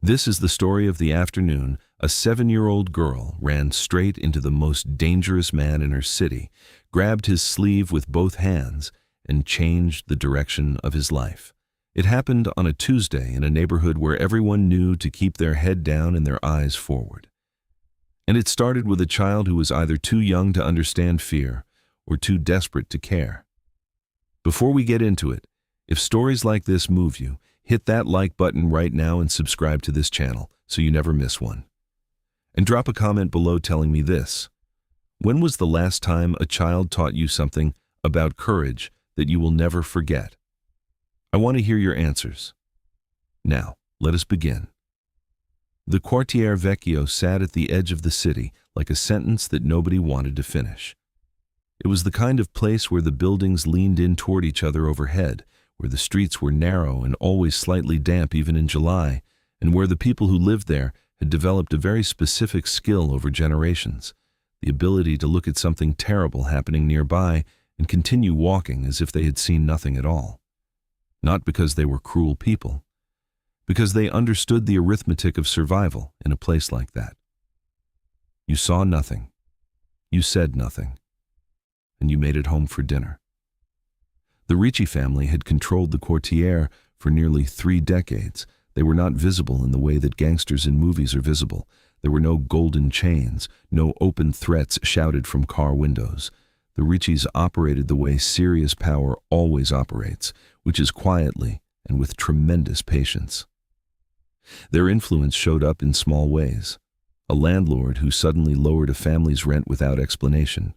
This is the story of the afternoon a 7-year-old girl ran straight into the most dangerous man in her city, grabbed his sleeve with both hands, and changed the direction of his life. It happened on a Tuesday in a neighborhood where everyone knew to keep their head down and their eyes forward. And it started with a child who was either too young to understand fear or too desperate to care. Before we get into it, if stories like this move you, hit that like button right now and subscribe to this channel so you never miss one. And drop a comment below telling me this. When was the last time a child taught you something about courage that you will never forget? I want to hear your answers. Now, let us begin. The Quartiere Vecchio sat at the edge of the city like a sentence that nobody wanted to finish. It was the kind of place where the buildings leaned in toward each other overhead, where the streets were narrow and always slightly damp even in July, and where the people who lived there had developed a very specific skill over generations, the ability to look at something terrible happening nearby and continue walking as if they had seen nothing at all. Not because they were cruel people, because they understood the arithmetic of survival in a place like that. You saw nothing, you said nothing, and you made it home for dinner. The Ricci family had controlled the Quartiere for nearly 3 decades. They were not visible in the way that gangsters in movies are visible. There were no golden chains, no open threats shouted from car windows. The Riccis operated the way serious power always operates, which is quietly and with tremendous patience. Their influence showed up in small ways. A landlord who suddenly lowered a family's rent without explanation.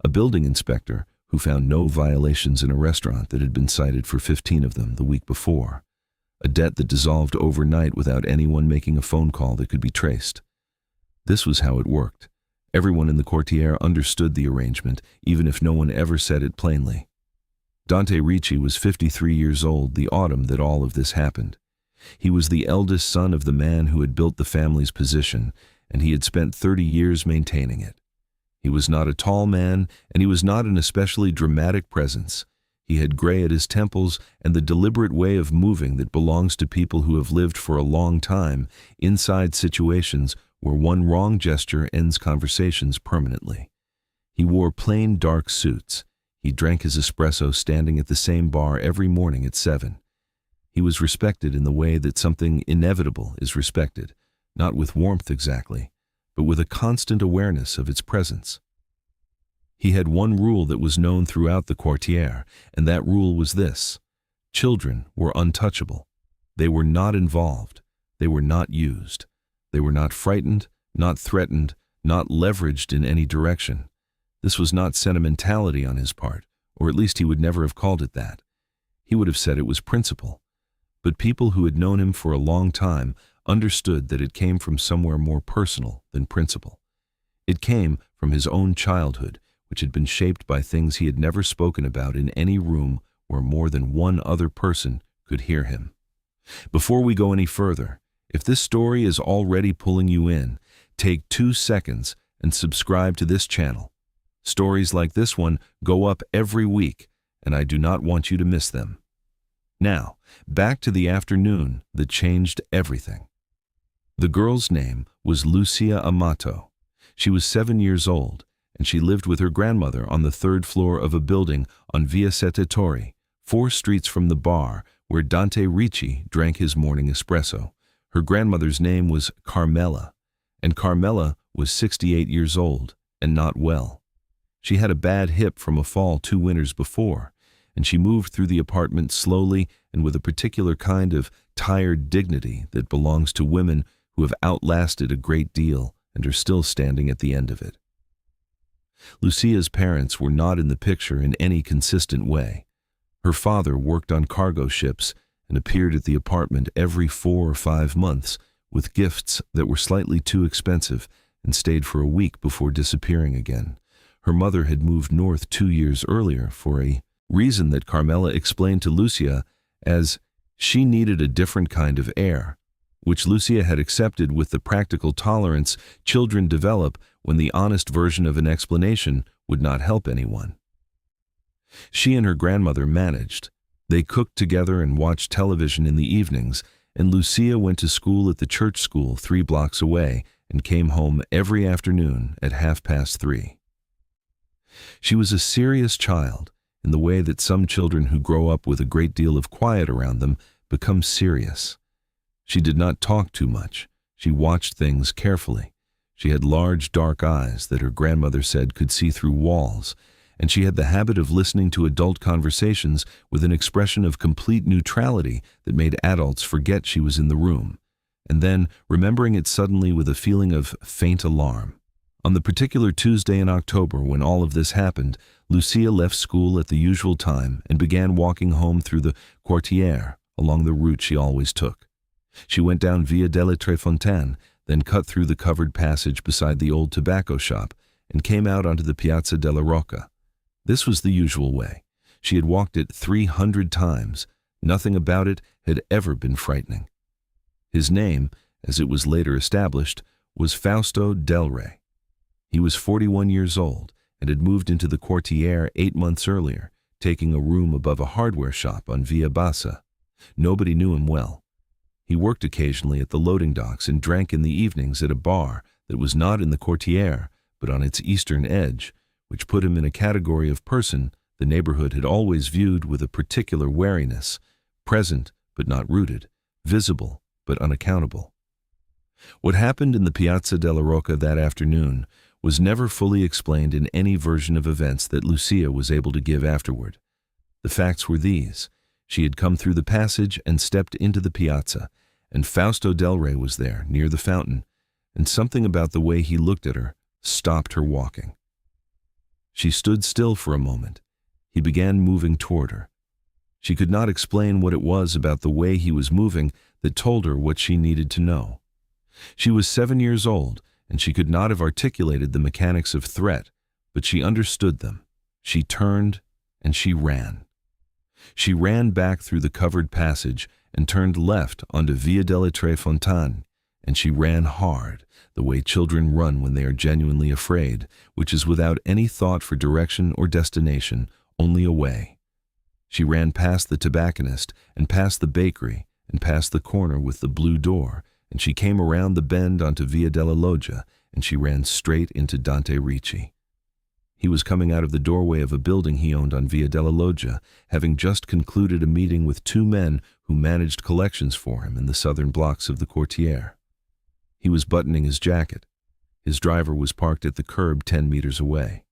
A building inspector who found no violations in a restaurant that had been cited for 15 of them the week before. A debt that dissolved overnight without anyone making a phone call that could be traced. This was how it worked. Everyone in the Quartiere understood the arrangement, even if no one ever said it plainly. Dante Ricci was 53 years old the autumn that all of this happened. He was the eldest son of the man who had built the family's position, and he had spent 30 years maintaining it. He was not a tall man, and he was not an especially dramatic presence. He had gray at his temples and the deliberate way of moving that belongs to people who have lived for a long time inside situations where one wrong gesture ends conversations permanently. He wore plain dark suits. He drank his espresso standing at the same bar every morning at 7. He was respected in the way that something inevitable is respected, not with warmth exactly, but with a constant awareness of its presence. He had one rule that was known throughout the Quartiere, and that rule was this: children were untouchable. They were not involved. They were not used. They were not frightened, not threatened, not leveraged in any direction. This was not sentimentality on his part, or at least he would never have called it that. He would have said it was principle. But people who had known him for a long time understood that it came from somewhere more personal than principle. It came from his own childhood, which had been shaped by things he had never spoken about in any room where more than one other person could hear him. Before we go any further, if this story is already pulling you in, take 2 seconds and subscribe to this channel. Stories like this one go up every week, and I do not want you to miss them. Now, back to the afternoon that changed everything. The girl's name was Lucia Amato. She was 7 years old, and she lived with her grandmother on the 3rd floor of a building on Via Sette Torri, 4 streets from the bar where Dante Ricci drank his morning espresso. Her grandmother's name was Carmela, and Carmela was 68 years old and not well. She had a bad hip from a fall 2 winters before, and she moved through the apartment slowly and with a particular kind of tired dignity that belongs to women who have outlasted a great deal and are still standing at the end of it. Lucia's parents were not in the picture in any consistent way. Her father worked on cargo ships and appeared at the apartment every 4 or 5 months with gifts that were slightly too expensive and stayed for a week before disappearing again. Her mother had moved north 2 years earlier for a reason that Carmela explained to Lucia as she needed a different kind of air, which Lucia had accepted with the practical tolerance children develop when the honest version of an explanation would not help anyone. She and her grandmother managed. They cooked together and watched television in the evenings, and Lucia went to school at the church school 3 blocks away and came home every afternoon at 3:30. She was a serious child in the way that some children who grow up with a great deal of quiet around them become serious. She did not talk too much. She watched things carefully. She had large, dark eyes that her grandmother said could see through walls, and she had the habit of listening to adult conversations with an expression of complete neutrality that made adults forget she was in the room, and then remembering it suddenly with a feeling of faint alarm. On the particular Tuesday in October when all of this happened, Lucia left school at the usual time and began walking home through the Quartiere along the route she always took. She went down Via delle Tre Fontane, then cut through the covered passage beside the old tobacco shop and came out onto the Piazza della Rocca. This was the usual way. She had walked it 300 times. Nothing about it had ever been frightening. His name, as it was later established, was Fausto Del Re. He was 41 years old and had moved into the Quartiere 8 months earlier, taking a room above a hardware shop on Via Bassa. Nobody knew him well. He worked occasionally at the loading docks and drank in the evenings at a bar that was not in the Quartiere, but on its eastern edge, which put him in a category of person the neighborhood had always viewed with a particular wariness, present but not rooted, visible but unaccountable. What happened in the Piazza della Rocca that afternoon was never fully explained in any version of events that Lucia was able to give afterward. The facts were these. She had come through the passage and stepped into the piazza, and Fausto Del Re was there, near the fountain, and something about the way he looked at her stopped her walking. She stood still for a moment. He began moving toward her. She could not explain what it was about the way he was moving that told her what she needed to know. She was 7 years old, and she could not have articulated the mechanics of threat, but she understood them. She turned, and she ran. She ran back through the covered passage and turned left onto Via delle Tre Fontane, and she ran hard, the way children run when they are genuinely afraid, which is without any thought for direction or destination, only away. She ran past the tobacconist and past the bakery and past the corner with the blue door, and she came around the bend onto Via della Loggia, and she ran straight into Dante Ricci. He was coming out of the doorway of a building he owned on Via della Loggia, having just concluded a meeting with 2 men who managed collections for him in the southern blocks of the Quartiere. He was buttoning his jacket. His driver was parked at the curb 10 meters away.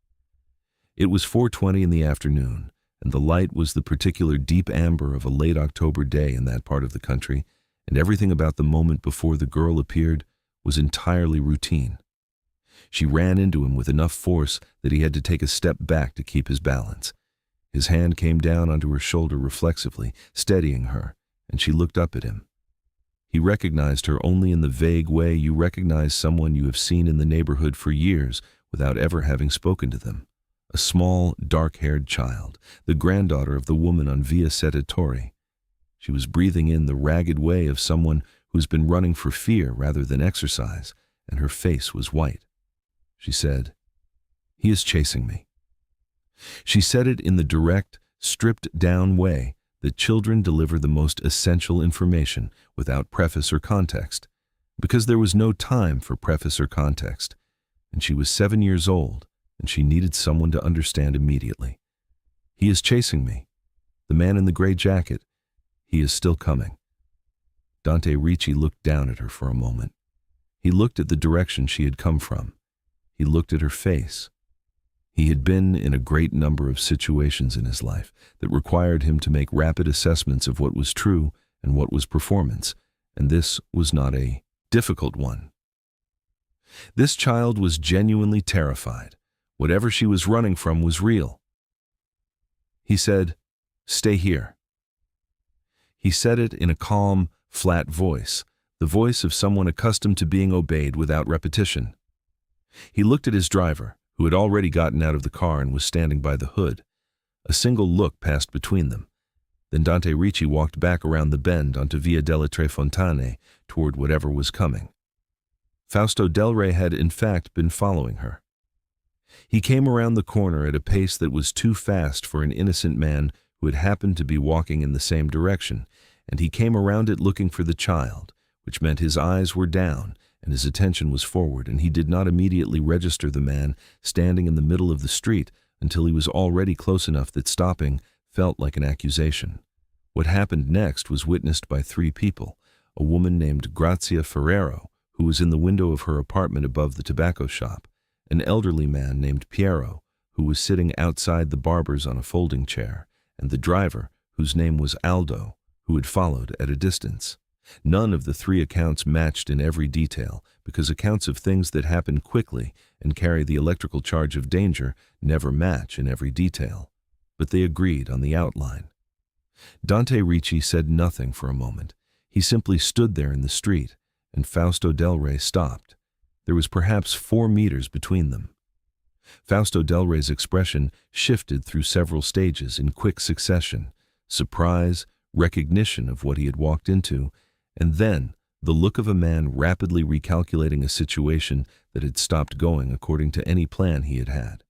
It was 4:20 in the afternoon, and the light was the particular deep amber of a late October day in that part of the country, and everything about the moment before the girl appeared was entirely routine. She ran into him with enough force that he had to take a step back to keep his balance. His hand came down onto her shoulder reflexively, steadying her, and she looked up at him. He recognized her only in the vague way you recognize someone you have seen in the neighborhood for years without ever having spoken to them. A small, dark-haired child, the granddaughter of the woman on Via Sette Torri. She was breathing in the ragged way of someone who's been running for fear rather than exercise, and her face was white. She said, "He is chasing me." She said it in the direct, stripped-down way that children deliver the most essential information without preface or context, because there was no time for preface or context, and she was 7 years old, and she needed someone to understand immediately. "He is chasing me. The man in the gray jacket. He is still coming." Dante Ricci looked down at her for a moment. He looked at the direction she had come from. He looked at her face. He had been in a great number of situations in his life that required him to make rapid assessments of what was true and what was performance, and this was not a difficult one. This child was genuinely terrified. Whatever she was running from was real. He said, "Stay here." He said it in a calm, flat voice, the voice of someone accustomed to being obeyed without repetition. He looked at his driver, who had already gotten out of the car and was standing by the hood. A single look passed between them. Then Dante Ricci walked back around the bend onto Via delle Tre Fontane toward whatever was coming. Fausto Del Re had, in fact, been following her. He came around the corner at a pace that was too fast for an innocent man who had happened to be walking in the same direction, and he came around it looking for the child, which meant his eyes were down and his attention was forward, and he did not immediately register the man standing in the middle of the street until he was already close enough that stopping felt like an accusation. What happened next was witnessed by 3 people: a woman named Grazia Ferrero, who was in the window of her apartment above the tobacco shop, an elderly man named Piero, who was sitting outside the barber's on a folding chair, and the driver, whose name was Aldo, who had followed at a distance. None of the 3 accounts matched in every detail, because accounts of things that happen quickly and carry the electrical charge of danger never match in every detail. But they agreed on the outline. Dante Ricci said nothing for a moment. He simply stood there in the street, and Fausto Del Rey stopped. There was perhaps 4 meters between them. Fausto Del Rey's expression shifted through several stages in quick succession: surprise, recognition of what he had walked into, and then the look of a man rapidly recalculating a situation that had stopped going according to any plan he had had.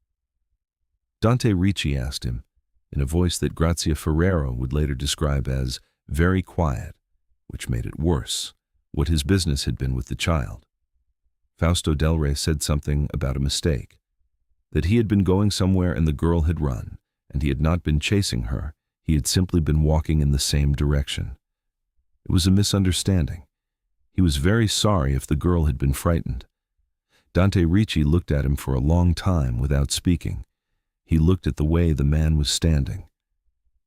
Dante Ricci asked him, in a voice that Grazia Ferrero would later describe as very quiet, which made it worse, what his business had been with the child. Fausto Del Rey said something about a mistake, that he had been going somewhere and the girl had run, and he had not been chasing her, he had simply been walking in the same direction. It was a misunderstanding. He was very sorry if the girl had been frightened. Dante Ricci looked at him for a long time without speaking. He looked at the way the man was standing.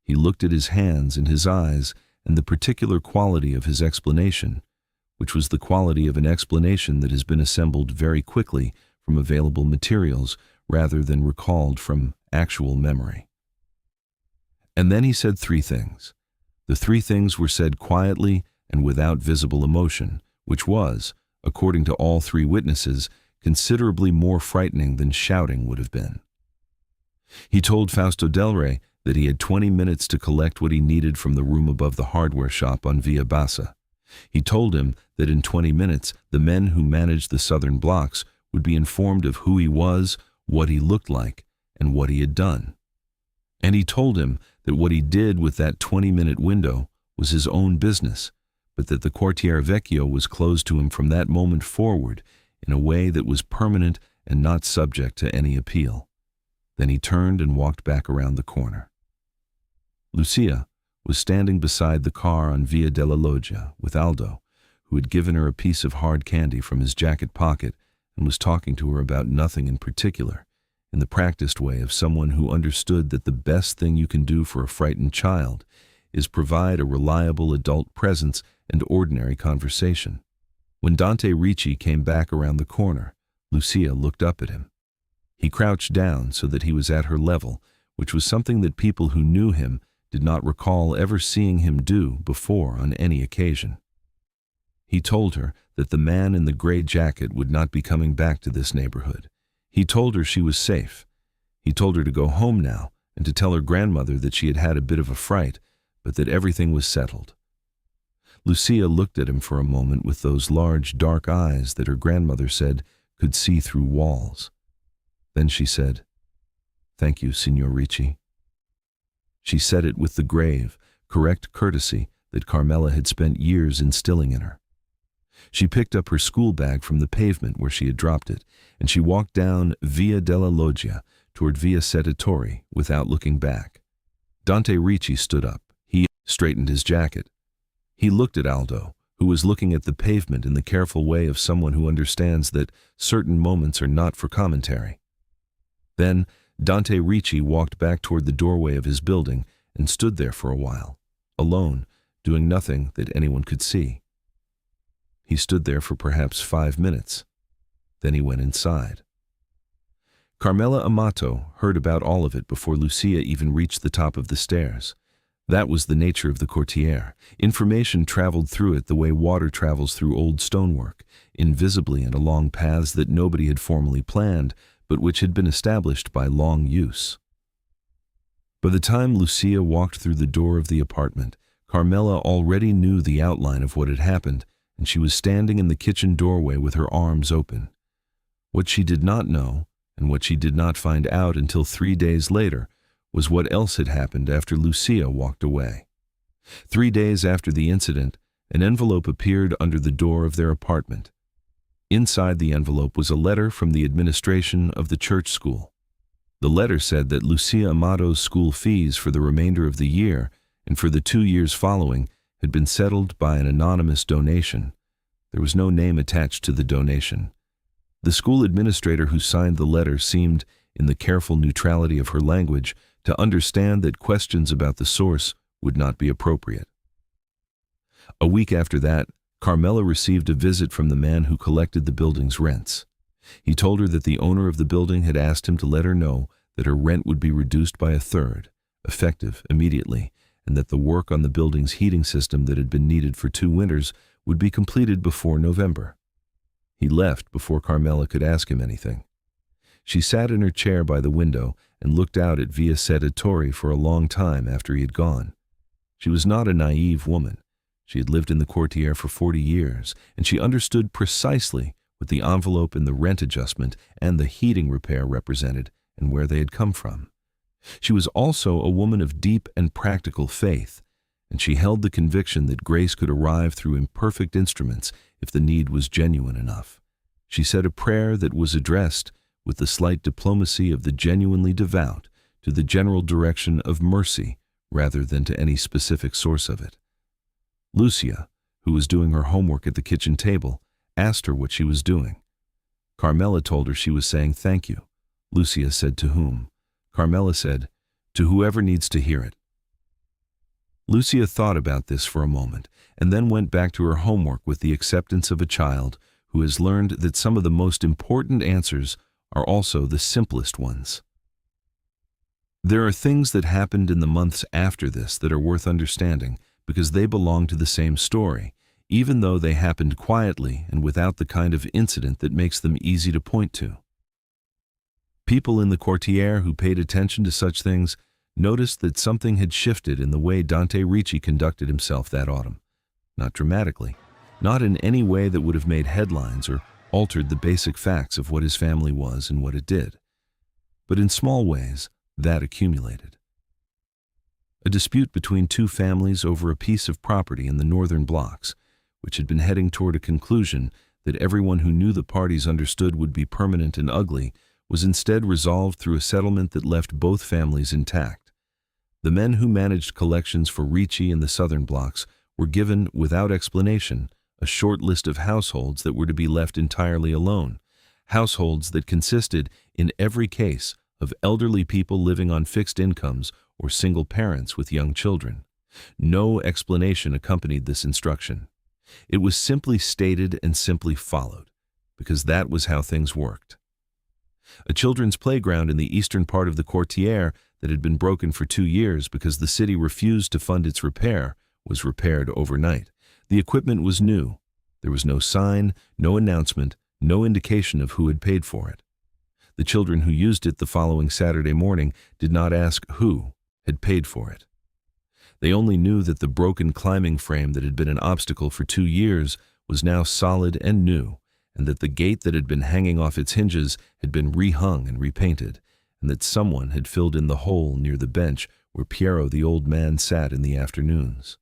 He looked at his hands and his eyes and the particular quality of his explanation, which was the quality of an explanation that has been assembled very quickly from available materials rather than recalled from actual memory. And then he said 3 things. The 3 things were said quietly and without visible emotion, which was, according to all 3 witnesses, considerably more frightening than shouting would have been. He told Fausto Del Rey that he had 20 minutes to collect what he needed from the room above the hardware shop on Via Bassa. He told him that in 20 minutes the men who managed the southern blocks would be informed of who he was, what he looked like, and what he had done. And he told him that what he did with that 20-minute window was his own business, but that the Quartiere Vecchio was closed to him from that moment forward in a way that was permanent and not subject to any appeal. Then he turned and walked back around the corner. Lucia was standing beside the car on Via della Loggia with Aldo, who had given her a piece of hard candy from his jacket pocket and was talking to her about nothing in particular, in the practiced way of someone who understood that the best thing you can do for a frightened child is provide a reliable adult presence and ordinary conversation. When Dante Ricci came back around the corner, Lucia looked up at him. He crouched down so that he was at her level, which was something that people who knew him did not recall ever seeing him do before on any occasion. He told her that the man in the gray jacket would not be coming back to this neighborhood. He told her she was safe. He told her to go home now and to tell her grandmother that she had had a bit of a fright, but that everything was settled. Lucia looked at him for a moment with those large, dark eyes that her grandmother said could see through walls. Then she said, "Thank you, Signor Ricci." She said it with the grave, correct courtesy that Carmela had spent years instilling in her. She picked up her school bag from the pavement where she had dropped it, and she walked down Via della Loggia toward Via Settatori without looking back. Dante Ricci stood up. He straightened his jacket. He looked at Aldo, who was looking at the pavement in the careful way of someone who understands that certain moments are not for commentary. Then Dante Ricci walked back toward the doorway of his building and stood there for a while, alone, doing nothing that anyone could see. He stood there for perhaps 5 minutes. Then he went inside. Carmela Amato heard about all of it before Lucia even reached the top of the stairs. That was the nature of the Quartiere. Information traveled through it the way water travels through old stonework, invisibly and along paths that nobody had formally planned, but which had been established by long use. By the time Lucia walked through the door of the apartment, Carmela already knew the outline of what had happened, and she was standing in the kitchen doorway with her arms open. What she did not know, and what she did not find out until 3 days later, was what else had happened after Lucia walked away. 3 days after the incident, an envelope appeared under the door of their apartment. Inside the envelope was a letter from the administration of the church school. The letter said that Lucia Amato's school fees for the remainder of the year and for the 2 years following had been settled by an anonymous donation. There was no name attached to the donation. The school administrator who signed the letter seemed, in the careful neutrality of her language, to understand that questions about the source would not be appropriate. A week after that, Carmela received a visit from the man who collected the building's rents. He told her that the owner of the building had asked him to let her know that her rent would be reduced by 1/3, effective immediately, and that the work on the building's heating system that had been needed for 2 winters would be completed before November. He left before Carmela could ask him anything. She sat in her chair by the window and looked out at Via Seddatori for a long time after he had gone. She was not a naive woman. She had lived in the Quartiere for 40 years, and she understood precisely what the envelope and the rent adjustment and the heating repair represented and where they had come from. She was also a woman of deep and practical faith, and she held the conviction that grace could arrive through imperfect instruments if the need was genuine enough. She said a prayer that was addressed, with the slight diplomacy of the genuinely devout, to the general direction of mercy rather than to any specific source of it. Lucia, who was doing her homework at the kitchen table, asked her what she was doing. Carmela told her she was saying thank you. Lucia said to whom? Carmela said, to whoever needs to hear it. Lucia thought about this for a moment and then went back to her homework with the acceptance of a child who has learned that some of the most important answers are also the simplest ones. There are things that happened in the months after this that are worth understanding because they belong to the same story, even though they happened quietly and without the kind of incident that makes them easy to point to. People in the Quartiere who paid attention to such things noticed that something had shifted in the way Dante Ricci conducted himself that autumn. Not dramatically, not in any way that would have made headlines or altered the basic facts of what his family was and what it did. But in small ways, that accumulated. A dispute between 2 families over a piece of property in the northern blocks, which had been heading toward a conclusion that everyone who knew the parties understood would be permanent and ugly, was instead resolved through a settlement that left both families intact. The men who managed collections for Ricci in the southern blocks were given, without explanation, a short list of households that were to be left entirely alone, households that consisted, in every case, of elderly people living on fixed incomes or single parents with young children. No explanation accompanied this instruction. It was simply stated and simply followed, because that was how things worked. A children's playground in the eastern part of the Quartiere that had been broken for 2 years because the city refused to fund its repair was repaired overnight. The equipment was new. There was no sign, no announcement, no indication of who had paid for it. The children who used it the following Saturday morning did not ask who had paid for it. They only knew that the broken climbing frame that had been an obstacle for 2 years was now solid and new, and that the gate that had been hanging off its hinges had been rehung and repainted, and that someone had filled in the hole near the bench where Piero the old man sat in the afternoons.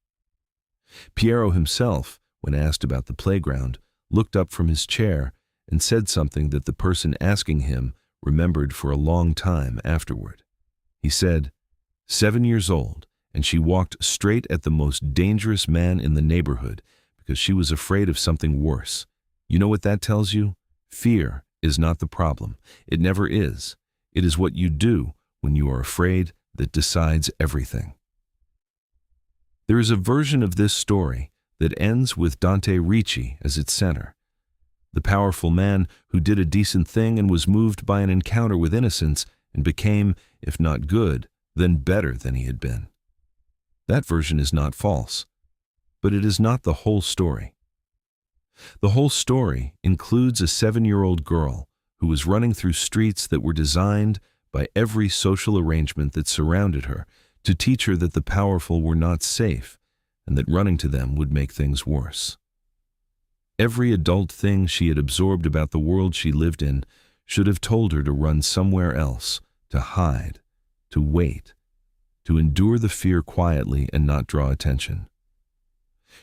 Piero himself, when asked about the playground, looked up from his chair and said something that the person asking him remembered for a long time afterward. He said, 7 years old, and she walked straight at the most dangerous man in the neighborhood because she was afraid of something worse. You know what that tells you? Fear is not the problem. It never is. It is what you do when you are afraid that decides everything. There is a version of this story that ends with Dante Ricci as its center. The powerful man who did a decent thing and was moved by an encounter with innocence and became, if not good, then better than he had been. That version is not false, but it is not the whole story. The whole story includes a 7-year-old girl who was running through streets that were designed by every social arrangement that surrounded her to teach her that the powerful were not safe and that running to them would make things worse. Every adult thing she had absorbed about the world she lived in should have told her to run somewhere else, to hide, to wait, to endure the fear quietly and not draw attention.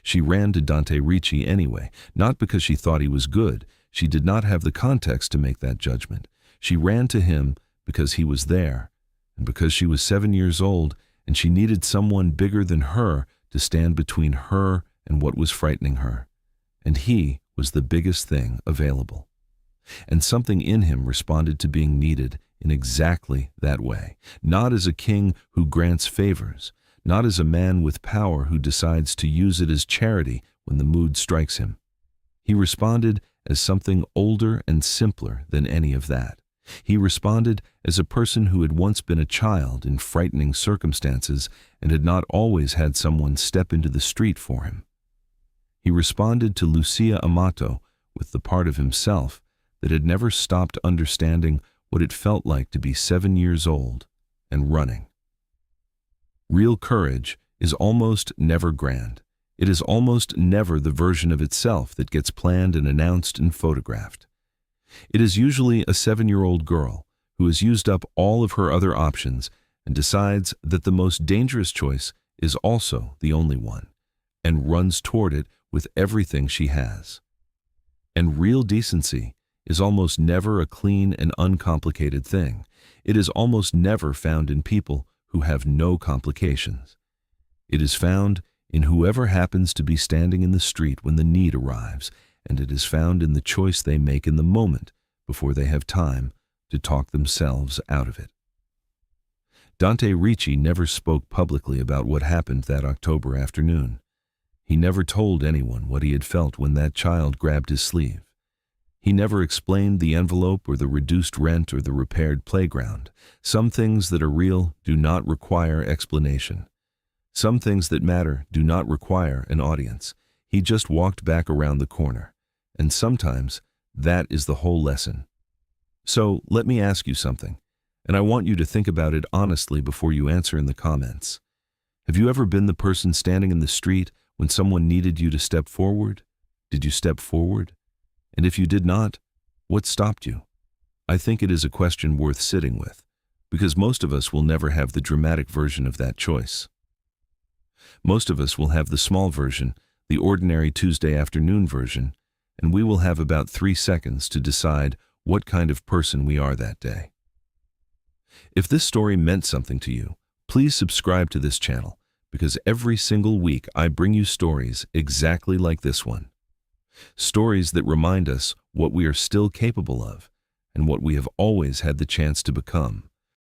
She ran to Dante Ricci anyway, not because she thought he was good. She did not have the context to make that judgment. She ran to him because he was there, and because she was 7 years old, and she needed someone bigger than her to stand between her and what was frightening her. And he was the biggest thing available. And something in him responded to being needed in exactly that way, not as a king who grants favors, not as a man with power who decides to use it as charity when the mood strikes him. He responded as something older and simpler than any of that. He responded as a person who had once been a child in frightening circumstances and had not always had someone step into the street for him. He responded to Lucia Amato with the part of himself that had never stopped understanding what it felt like to be 7 years old and running. Real courage is almost never grand. It is almost never the version of itself that gets planned and announced and photographed. It is usually a 7-year-old girl who has used up all of her other options and decides that the most dangerous choice is also the only one, and runs toward it with everything she has. And real decency is almost never a clean and uncomplicated thing. It is almost never found in people who have no complications. It is found in whoever happens to be standing in the street when the need arrives, and it is found in the choice they make in the moment before they have time to talk themselves out of it. Dante Ricci never spoke publicly about what happened that October afternoon. He never told anyone what he had felt when that child grabbed his sleeve. He never explained the envelope or the reduced rent or the repaired playground. Some things that are real do not require explanation. Some things that matter do not require an audience. He just walked back around the corner. And sometimes that is the whole lesson. So let me ask you something, and I want you to think about it honestly before you answer in the comments. Have you ever been the person standing in the street when someone needed you to step forward? Did you step forward? And if you did not, what stopped you? I think it is a question worth sitting with, because most of us will never have the dramatic version of that choice. Most of us will have the small version, the ordinary Tuesday afternoon version, and we will have about 3 seconds to decide what kind of person we are that day. If this story meant something to you, please subscribe to this channel, because every single week I bring you stories exactly like this one. Stories that remind us what we are still capable of and what we have always had the chance to become.